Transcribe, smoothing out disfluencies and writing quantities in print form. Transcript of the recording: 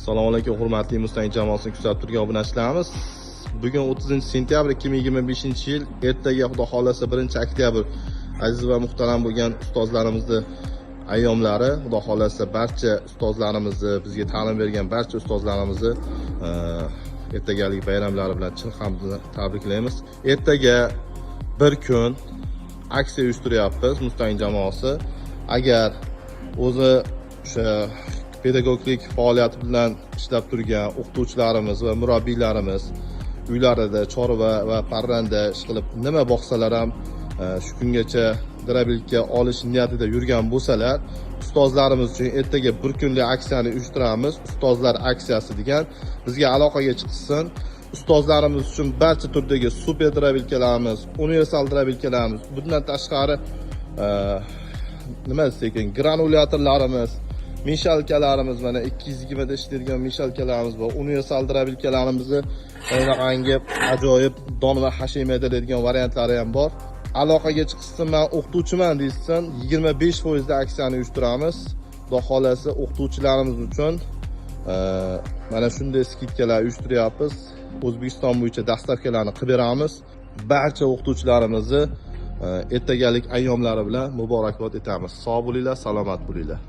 Assalomu alaykum, hurmatli Mustaqil jamoasini kuzatib turgan obunachilarimiz. Bugun 30-sentyabr 2025-yil, ertaga xudo xolasa 1-oktyabr aziz va muhtaram bo'lgan ustozlarimizni ayyomlari. Xudo xolasa barcha ustozlarimizni, bizga ta'lim bergan barcha ustozlarimizni ertagalik bayramlari bilan chin hamdini tabriklaymiz. Ertaga bir kun aksiya uyushtiryapmiz Mustaqil jamoasi. Agar o'zi o'sha pedagoglik faoliyati bilan ishlab turgan o'qituvchilarimiz va murabbiylarimiz uylarida chorva va parranda ish qilib nima boqsalar ham shu kungacha drabilka olish niyatida yurgan bo'lsalar, ustozlarimiz uchun ertaga bir kunlik aksiyani uyushtiramiz. Ustozlar aksiyasi degan bizga aloqaga chiqsin. Ustozlarimiz uchun barcha turdagi super drabilkalarimiz, universal drabilkalarimiz, bundan tashqari nima desak ekan, granulyatorlarimiz, mishalkalarimiz, mana 220 da ishlaydigan mishalkalarimiz va universal drabilkalarimizni bunaqangi ajoyib don va hashima deydigan variantlari ham bor. Aloqaga chiqsin, men o'qituvchiman deysan, 25% da aksiyani uyushtiramiz. Xudo xolasa o'qituvchilarimiz uchun mana shunday skidkalar uyushtiryapmiz. O'zbekiston bo'yicha dastavkalarni qilib beramiz. Barcha o'qituvchilarimizni ertagalik ayyomlari bilan muborakbod etamiz. Sog' bo'linglar, salomat bo'linglar.